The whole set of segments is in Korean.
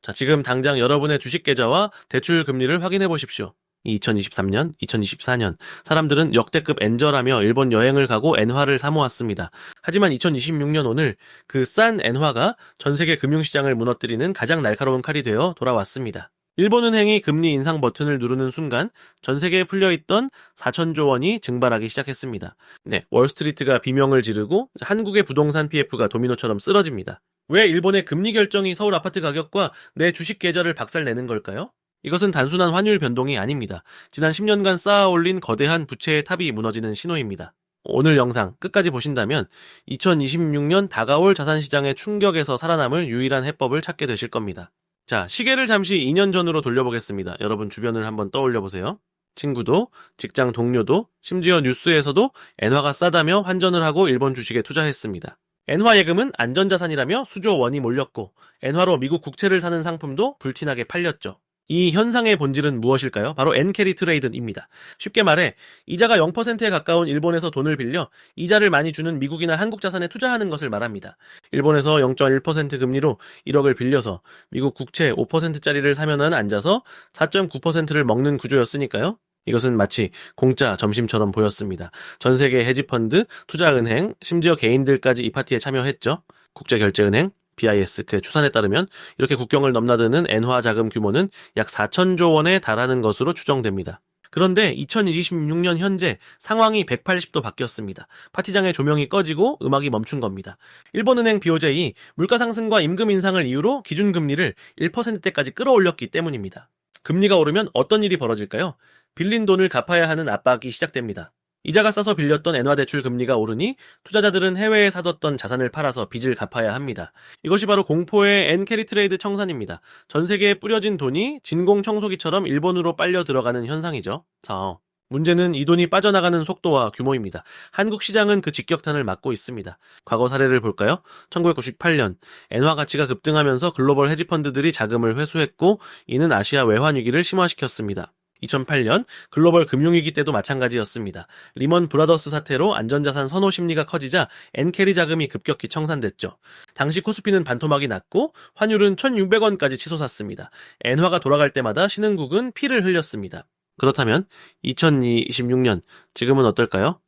자, 지금 당장 여러분의 주식 계좌와 대출 금리를 확인해 보십시오. 2023년, 2024년 사람들은 역대급 엔저라며 일본 여행을 가고 엔화를 사모았습니다. 하지만 2026년 오늘 그 싼 엔화가 전 세계 금융시장을 무너뜨리는 가장 날카로운 칼이 되어 돌아왔습니다. 일본은행이 금리 인상 버튼을 누르는 순간 전 세계에 풀려있던 4천조 원이 증발하기 시작했습니다. 네, 월스트리트가 비명을 지르고 한국의 부동산 PF가 도미노처럼 쓰러집니다. 왜 일본의 금리 결정이 서울 아파트 가격과 내 주식 계좌를 박살내는 걸까요? 이것은 단순한 환율 변동이 아닙니다. 지난 10년간 쌓아 올린 거대한 부채의 탑이 무너지는 신호입니다. 오늘 영상 끝까지 보신다면 2026년 다가올 자산시장의 충격에서 살아남을 유일한 해법을 찾게 되실 겁니다. 자, 시계를 잠시 2년 전으로 돌려보겠습니다. 여러분 주변을 한번 떠올려보세요. 친구도, 직장 동료도, 심지어 뉴스에서도 엔화가 싸다며 환전을 하고 일본 주식에 투자했습니다. 엔화 예금은 안전자산이라며 수조 원이 몰렸고 엔화로 미국 국채를 사는 상품도 불티나게 팔렸죠. 이 현상의 본질은 무엇일까요? 바로 엔캐리 트레이드입니다. 쉽게 말해 이자가 0%에 가까운 일본에서 돈을 빌려 이자를 많이 주는 미국이나 한국 자산에 투자하는 것을 말합니다. 일본에서 0.1% 금리로 1억을 빌려서 미국 국채 5%짜리를 사면은 앉아서 4.9%를 먹는 구조였으니까요. 이것은 마치 공짜 점심처럼 보였습니다. 전 세계 헤지펀드, 투자은행, 심지어 개인들까지 이 파티에 참여했죠. 국제결제은행, BIS 그 추산에 따르면 이렇게 국경을 넘나드는 엔화 자금 규모는 약 4천조 원에 달하는 것으로 추정됩니다. 그런데 2026년 현재 상황이 180도 바뀌었습니다. 파티장의 조명이 꺼지고 음악이 멈춘 겁니다. 일본은행 BOJ 물가 상승과 임금 인상을 이유로 기준금리를 1%대까지 끌어올렸기 때문입니다. 금리가 오르면 어떤 일이 벌어질까요? 빌린 돈을 갚아야 하는 압박이 시작됩니다. 이자가 싸서 빌렸던 엔화 대출 금리가 오르니 투자자들은 해외에 사뒀던 자산을 팔아서 빚을 갚아야 합니다. 이것이 바로 공포의 엔캐리 트레이드 청산입니다. 전 세계에 뿌려진 돈이 진공 청소기처럼 일본으로 빨려 들어가는 현상이죠. 자, 문제는 이 돈이 빠져나가는 속도와 규모입니다. 한국 시장은 그 직격탄을 맞고 있습니다. 과거 사례를 볼까요? 1998년 엔화 가치가 급등하면서 글로벌 헤지펀드들이 자금을 회수했고 이는 아시아 외환 위기를 심화시켰습니다. 2008년 글로벌 금융위기 때도 마찬가지였습니다. 리먼 브라더스 사태로 안전자산 선호 심리가 커지자 엔캐리 자금이 급격히 청산됐죠. 당시 코스피는 반토막이 났고 환율은 1,600원까지 치솟았습니다. 엔화가 돌아갈 때마다 신흥국은 피를 흘렸습니다. 그렇다면 2026년 지금은 어떨까요?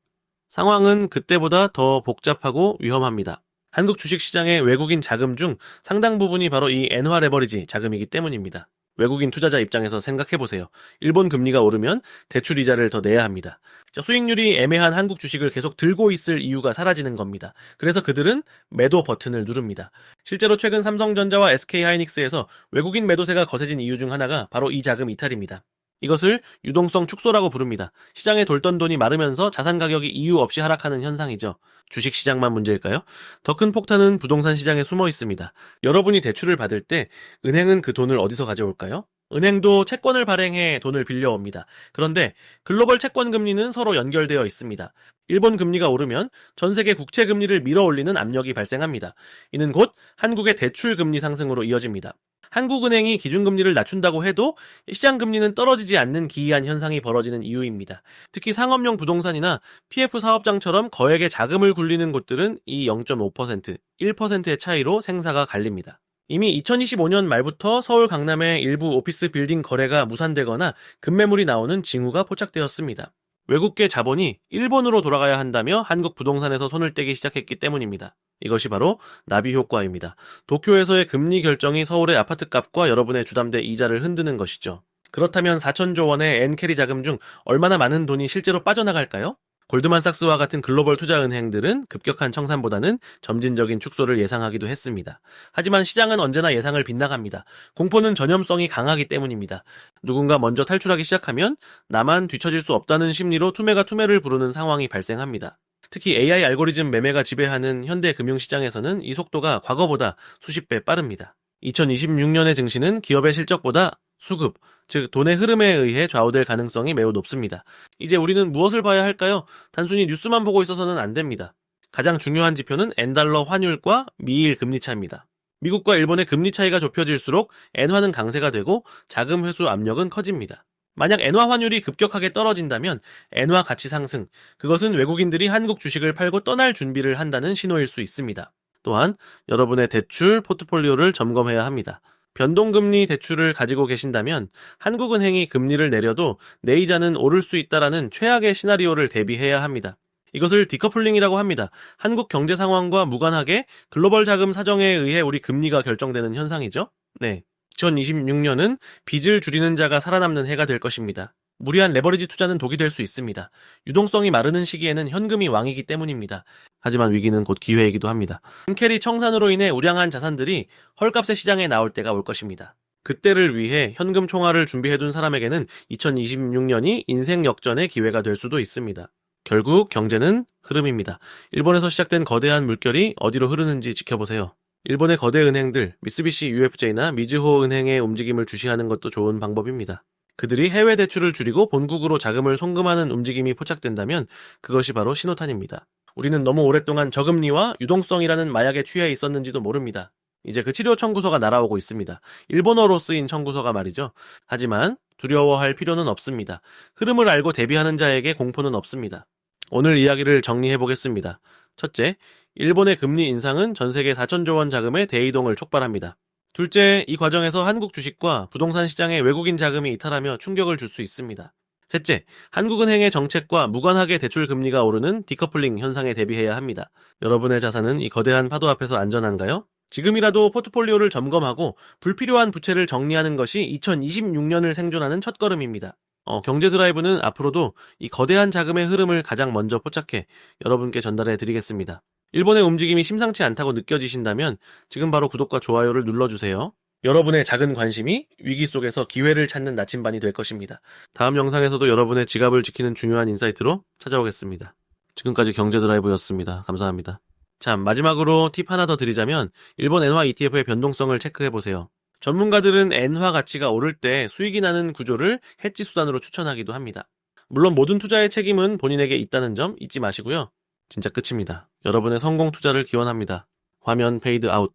상황은 그때보다 더 복잡하고 위험합니다. 한국 주식시장의 외국인 자금 중 상당 부분이 바로 이 엔화 레버리지 자금이기 때문입니다. 외국인 투자자 입장에서 생각해보세요. 일본 금리가 오르면 대출 이자를 더 내야 합니다. 수익률이 애매한 한국 주식을 계속 들고 있을 이유가 사라지는 겁니다. 그래서 그들은 매도 버튼을 누릅니다. 실제로 최근 삼성전자와 SK하이닉스에서 외국인 매도세가 거세진 이유 중 하나가 바로 이 자금 이탈입니다. 이것을 유동성 축소라고 부릅니다. 시장에 돌던 돈이 마르면서 자산 가격이 이유 없이 하락하는 현상이죠. 주식 시장만 문제일까요? 더 큰 폭탄은 부동산 시장에 숨어 있습니다. 여러분이 대출을 받을 때 은행은 그 돈을 어디서 가져올까요? 은행도 채권을 발행해 돈을 빌려옵니다. 그런데 글로벌 채권 금리는 서로 연결되어 있습니다. 일본 금리가 오르면 전 세계 국채 금리를 밀어올리는 압력이 발생합니다. 이는 곧 한국의 대출 금리 상승으로 이어집니다. 한국은행이 기준금리를 낮춘다고 해도 시장금리는 떨어지지 않는 기이한 현상이 벌어지는 이유입니다. 특히 상업용 부동산이나 PF 사업장처럼 거액의 자금을 굴리는 곳들은 이 0.5%, 1%의 차이로 생사가 갈립니다. 이미 2025년 말부터 서울 강남의 일부 오피스 빌딩 거래가 무산되거나 급매물이 나오는 징후가 포착되었습니다. 외국계 자본이 일본으로 돌아가야 한다며 한국 부동산에서 손을 떼기 시작했기 때문입니다. 이것이 바로 나비 효과입니다. 도쿄에서의 금리 결정이 서울의 아파트값과 여러분의 주담대 이자를 흔드는 것이죠. 그렇다면 4천조 원의 엔캐리 자금 중 얼마나 많은 돈이 실제로 빠져나갈까요? 골드만삭스와 같은 글로벌 투자은행들은 급격한 청산보다는 점진적인 축소를 예상하기도 했습니다. 하지만 시장은 언제나 예상을 빗나갑니다. 공포는 전염성이 강하기 때문입니다. 누군가 먼저 탈출하기 시작하면 나만 뒤처질 수 없다는 심리로 투매가 투매를 부르는 상황이 발생합니다. 특히 AI 알고리즘 매매가 지배하는 현대 금융시장에서는 이 속도가 과거보다 수십 배 빠릅니다. 2026년의 증시는 기업의 실적보다 수급, 즉 돈의 흐름에 의해 좌우될 가능성이 매우 높습니다. 이제 우리는 무엇을 봐야 할까요? 단순히 뉴스만 보고 있어서는 안 됩니다. 가장 중요한 지표는 엔달러 환율과 미일 금리 차입니다. 미국과 일본의 금리 차이가 좁혀질수록 엔화는 강세가 되고 자금 회수 압력은 커집니다. 만약 엔화 환율이 급격하게 떨어진다면 엔화 가치 상승, 그것은 외국인들이 한국 주식을 팔고 떠날 준비를 한다는 신호일 수 있습니다. 또한 여러분의 대출 포트폴리오를 점검해야 합니다. 변동금리 대출을 가지고 계신다면 한국은행이 금리를 내려도 내 이자는 오를 수 있다라는 최악의 시나리오를 대비해야 합니다. 이것을 디커플링이라고 합니다. 한국 경제 상황과 무관하게 글로벌 자금 사정에 의해 우리 금리가 결정되는 현상이죠. 네. 2026년은 빚을 줄이는 자가 살아남는 해가 될 것입니다. 무리한 레버리지 투자는 독이 될 수 있습니다. 유동성이 마르는 시기에는 현금이 왕이기 때문입니다. 하지만 위기는 곧 기회이기도 합니다. 은캐리 청산으로 인해 우량한 자산들이 헐값의 시장에 나올 때가 올 것입니다. 그때를 위해 현금 총알을 준비해둔 사람에게는 2026년이 인생 역전의 기회가 될 수도 있습니다. 결국 경제는 흐름입니다. 일본에서 시작된 거대한 물결이 어디로 흐르는지 지켜보세요. 일본의 거대 은행들, 미쓰비시 UFJ나 미즈호 은행의 움직임을 주시하는 것도 좋은 방법입니다. 그들이 해외 대출을 줄이고 본국으로 자금을 송금하는 움직임이 포착된다면 그것이 바로 신호탄입니다. 우리는 너무 오랫동안 저금리와 유동성이라는 마약에 취해 있었는지도 모릅니다. 이제 그 치료 청구서가 날아오고 있습니다. 일본어로 쓰인 청구서가 말이죠. 하지만 두려워할 필요는 없습니다. 흐름을 알고 대비하는 자에게 공포는 없습니다. 오늘 이야기를 정리해보겠습니다. 첫째, 일본의 금리 인상은 전 세계 4천조 원 자금의 대이동을 촉발합니다. 둘째, 이 과정에서 한국 주식과 부동산 시장에 외국인 자금이 이탈하며 충격을 줄 수 있습니다. 셋째, 한국은행의 정책과 무관하게 대출 금리가 오르는 디커플링 현상에 대비해야 합니다. 여러분의 자산은 이 거대한 파도 앞에서 안전한가요? 지금이라도 포트폴리오를 점검하고 불필요한 부채를 정리하는 것이 2026년을 생존하는 첫걸음입니다. 경제 드라이브는 앞으로도 이 거대한 자금의 흐름을 가장 먼저 포착해 여러분께 전달해 드리겠습니다. 일본의 움직임이 심상치 않다고 느껴지신다면 지금 바로 구독과 좋아요를 눌러주세요. 여러분의 작은 관심이 위기 속에서 기회를 찾는 나침반이 될 것입니다. 다음 영상에서도 여러분의 지갑을 지키는 중요한 인사이트로 찾아오겠습니다. 지금까지 경제 드라이브였습니다. 감사합니다. 자, 마지막으로 팁 하나 더 드리자면 일본 엔화 ETF의 변동성을 체크해보세요. 전문가들은 엔화 가치가 오를 때 수익이 나는 구조를 해지 수단으로 추천하기도 합니다. 물론 모든 투자의 책임은 본인에게 있다는 점 잊지 마시고요. 진짜 끝입니다. 여러분의 성공 투자를 기원합니다. 화면 페이드 아웃.